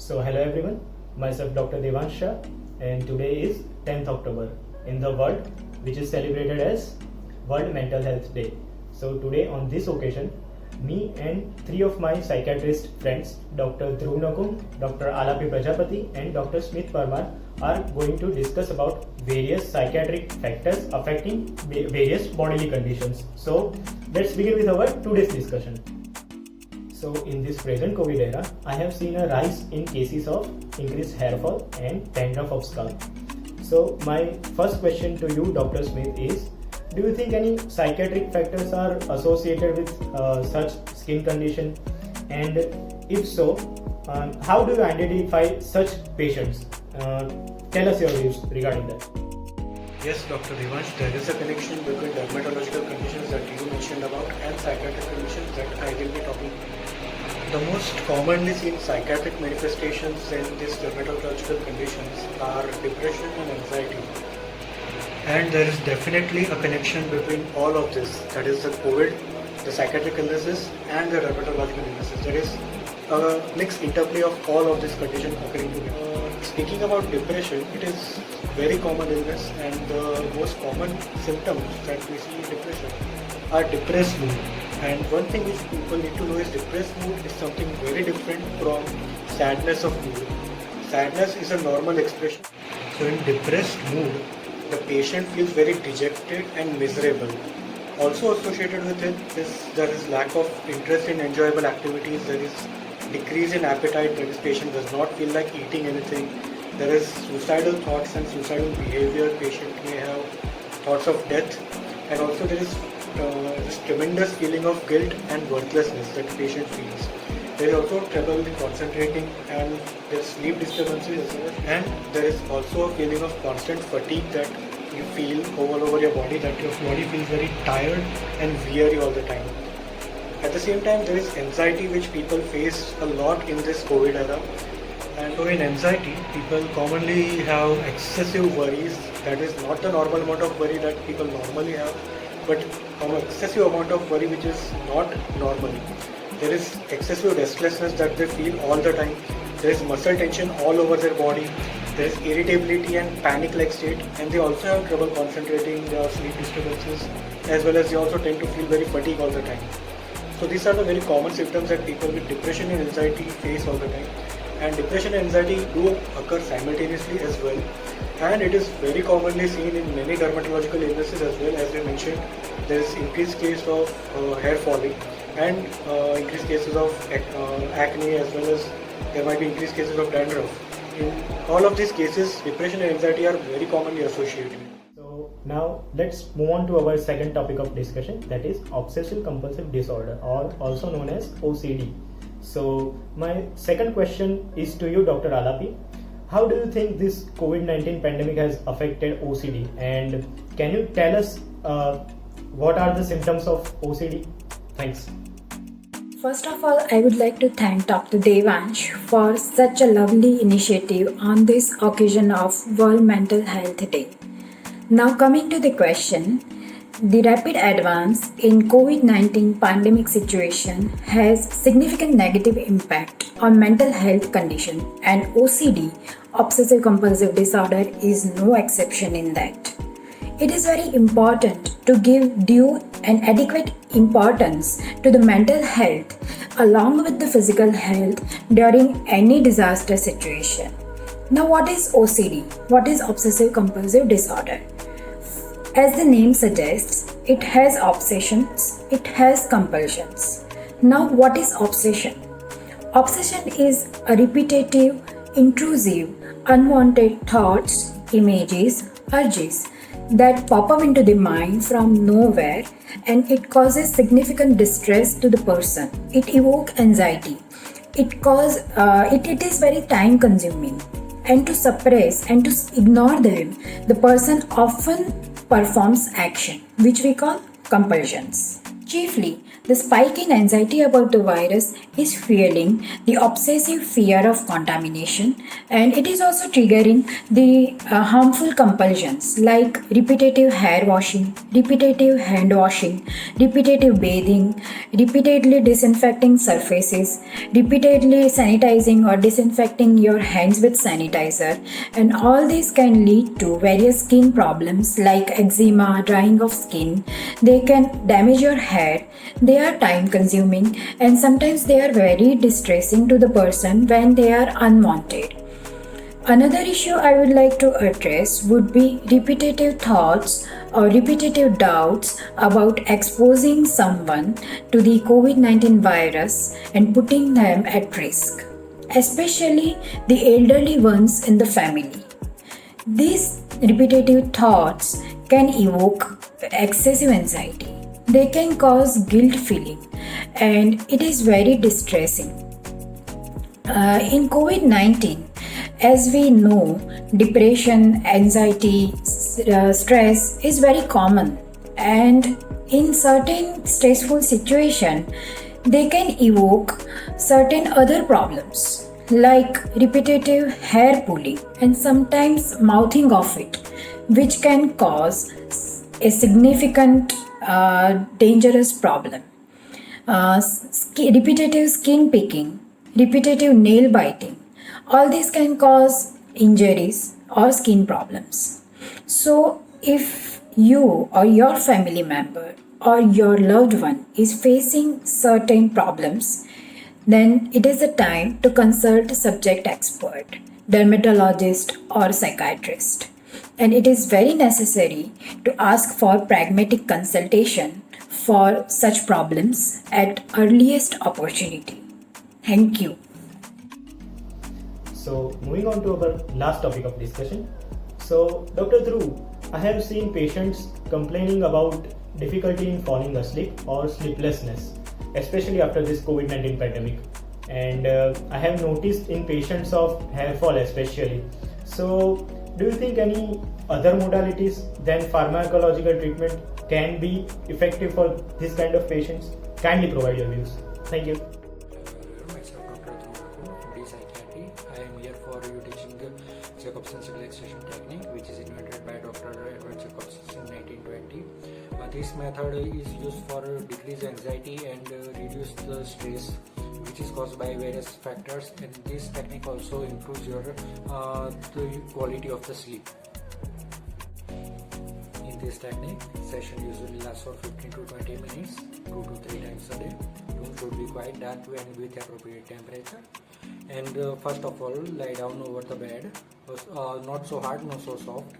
So hello everyone, myself Dr. Devansh Shah, and today is 10th October in the world, which is celebrated as World Mental Health Day. So today on this occasion, me and three of my psychiatrist friends, Dr. Dhruv Nakung, Dr. Alapi Prajapati and Dr. Smith Parmar are going to discuss about various psychiatric factors affecting various bodily conditions. So let's begin with our today's discussion. So in this present COVID era, I have seen a rise in cases of increased hair fall and dandruff of scalp. So my first question to you, Dr. Smith, is: do you think any psychiatric factors are associated with such skin condition? And if so, how do you identify such patients? Tell us your views regarding that. Yes, Dr. Devansh, there is a connection between dermatological conditions that you mentioned about and psychiatric conditions that I will be talking about. The most commonly seen psychiatric manifestations in these dermatological conditions are depression and anxiety. And there is definitely a connection between all of this, that is the COVID, the psychiatric illnesses and the dermatological illnesses. There is a mixed interplay of all of these conditions occurring together. Speaking about depression, it is very common illness, and the most common symptoms that we see in depression are depressed mood. And one thing which people need to know is depressed mood is something very different from sadness of mood. Sadness is a normal expression. So in depressed mood, the patient feels very dejected and miserable. Also associated with it is there is lack of interest in enjoyable activities, there is decrease in appetite, that is patient does not feel like eating anything. There is suicidal thoughts and suicidal behavior, patient may have thoughts of death, and also there is this tremendous feeling of guilt and worthlessness that patient feels. There is also trouble in concentrating and there is sleep disturbances as well, and there is also a feeling of constant fatigue that you feel all over your body, that your body feels very tired and weary all the time. At the same time, there is anxiety which people face a lot in this COVID era. And so in anxiety, people commonly have excessive worries. That is not the normal amount of worry that people normally have, but an excessive amount of worry which is not normal. There is excessive restlessness that they feel all the time. There is muscle tension all over their body. There is irritability and panic-like state, and they also have trouble concentrating, sleep disturbances, as well as they also tend to feel very fatigued all the time. So these are the very common symptoms that people with depression and anxiety face all the time. And depression and anxiety do occur simultaneously as well. And it is very commonly seen in many dermatological illnesses as well. As we mentioned, there is increased case of hair falling and increased cases of acne, as well as there might be increased cases of dandruff. In all of these cases, depression and anxiety are very commonly associated. So now let's move on to our second topic of discussion, that is obsessive compulsive disorder, or also known as OCD. So my second question is to you, Dr. Alapi. How do you think this COVID-19 pandemic has affected OCD, and can you tell us what are the symptoms of OCD? Thanks. First of all, I would like to thank Dr. Devansh for such a lovely initiative on this occasion of World Mental Health Day. Now coming to the question, the rapid advance in COVID-19 pandemic situation has significant negative impact on mental health condition, and OCD, obsessive compulsive disorder, is no exception in that. It is very important to give due and adequate importance to the mental health along with the physical health during any disaster situation. Now, what is OCD? What is obsessive compulsive disorder? As the name suggests, it has obsessions, it has compulsions. Now, what is obsession? Obsession is a repetitive, intrusive, unwanted thoughts, images, urges that pop up into the mind from nowhere, and it causes significant distress to the person. It evokes anxiety. It is very time consuming, and to suppress and to ignore them, the person often performs action which we call compulsions. Chiefly, The spike in anxiety about the virus is fueling the obsessive fear of contamination, and it is also triggering the harmful compulsions like repetitive hair washing, repetitive hand washing, repetitive bathing, repeatedly disinfecting surfaces, repeatedly sanitizing or disinfecting your hands with sanitizer, and all these can lead to various skin problems like eczema, drying of skin. They can damage your hair. They are time consuming, and sometimes they are very distressing to the person when they are unwanted. Another issue I would like to address would be repetitive thoughts or repetitive doubts about exposing someone to the COVID 19 virus and putting them at risk, especially the elderly ones in the family. These repetitive thoughts can evoke excessive anxiety. They can cause guilt feeling, and it is very distressing. In COVID 19, as we know, depression, anxiety, stress is very common, and in certain stressful situation, they can evoke certain other problems like repetitive hair pulling and sometimes mouthing of it, which can cause a significant dangerous problem. Repetitive skin picking, repetitive nail biting, all these can cause injuries or skin problems. So, if you or your family member or your loved one is facing certain problems, then it is the time to consult a subject expert, dermatologist, or psychiatrist. And it is very necessary to ask for pragmatic consultation for such problems at earliest opportunity. Thank you. So, moving on to our last topic of discussion. So, Dr. Dhruv, I have seen patients complaining about difficulty in falling asleep or sleeplessness, especially after this COVID-19 pandemic. And I have noticed in patients of hair fall especially. So, do you think any other modalities than pharmacological treatment can be effective for this kind of patients? Kindly provide your views. Thank you. Myself, Dr. Dhruv, MD Psychiatry. I am here for you teaching the Jacobson's relaxation technique, which is invented by Dr. Edward Jacobson in 1920. This method is used for decrease anxiety and reduce the stress which is caused by various factors, and this technique also improves your the quality of the sleep. In this technique, session usually lasts for 15 to 20 minutes, 2 to 3 times a day. Room should be quite dark and with appropriate temperature. And first of all, lie down over the bed, not so hard, not so soft.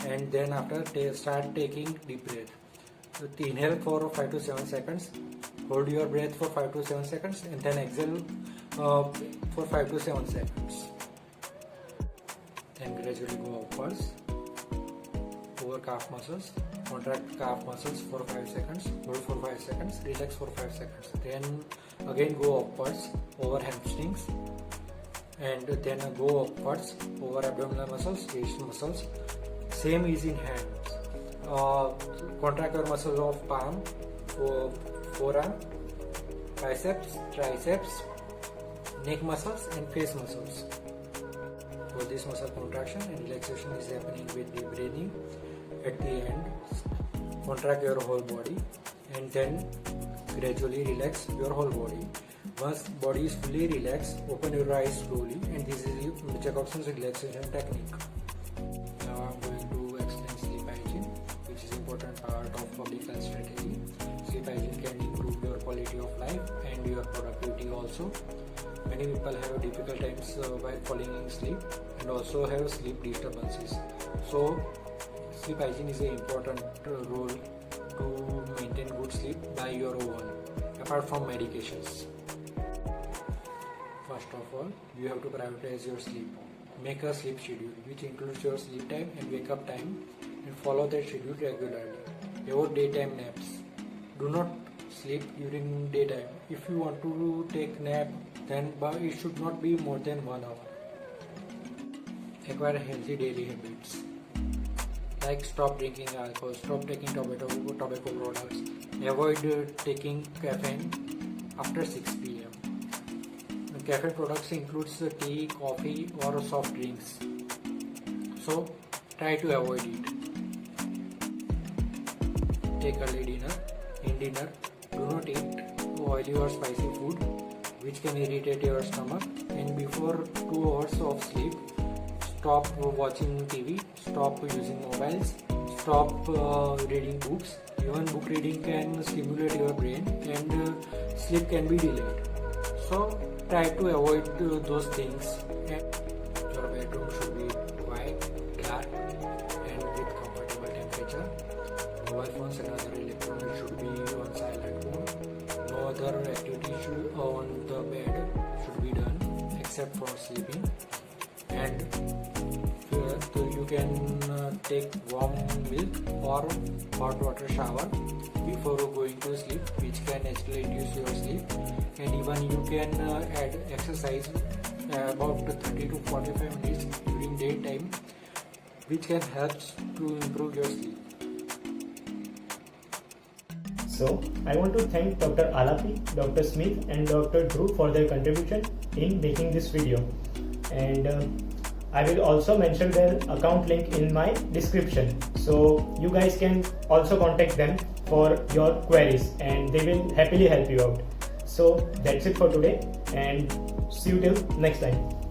And then after, start taking deep breath. Inhale for 5 to 7 seconds, hold your breath for 5 to 7 seconds, and then exhale for 5 to 7 seconds. Then gradually go upwards over calf muscles, contract calf muscles for 5 seconds, hold for 5 seconds, relax for 5 seconds. Then again go upwards over hamstrings, and then go upwards over abdominal muscles, waist muscles. Same is in hands. Contract your muscles of palm, forearm, biceps, triceps, neck muscles and face muscles. For this muscle contraction and relaxation is happening with the breathing. At the end, contract your whole body and then gradually relax your whole body. Once body is fully relaxed, open your eyes slowly, and this is Jacobson's relaxation technique. Now I'm going to explain sleep hygiene, which is important part of public health strategy. Sleep hygiene can improve your quality of life and your productivity also. Many people have difficult times while falling in sleep and also have sleep disturbances. So sleep hygiene is an important role to maintain good sleep by your own, apart from medications. First of all, you have to prioritize your sleep. Make a sleep schedule which includes your sleep time and wake up time, and follow that schedule regularly. Avoid daytime naps. Do not sleep during daytime. If you want to take nap, then it should not be more than 1 hour. Acquire healthy daily habits like stop drinking alcohol, stop taking tobacco products, avoid taking caffeine after 6 p.m. Caffeine products includes tea, coffee or soft drinks. So try to avoid it. Take early dinner. In dinner, do not eat oily or spicy food which can irritate your stomach, and before 2 hours of sleep, stop watching TV, stop using mobiles, stop reading books. Even book reading can stimulate your brain and sleep can be delayed. So try to avoid those things. And your bedroom should be quiet, dark and with comfortable temperature. Mobile phones and other electronics should be on silent mode. No other activity on the bed should be done except for sleeping. And you can take warm milk or hot water shower before going to sleep, which can actually reduce your sleep. And even you can add exercise about 30 to 45 minutes during daytime, which can help to improve your sleep. So I want to thank Dr. Alapi, Dr. Smith and Dr. Dhruv for their contribution in making this video. And I will also mention their account link in my description. So you guys can also contact them for your queries and they will happily help you out. So that's it for today and see you till next time.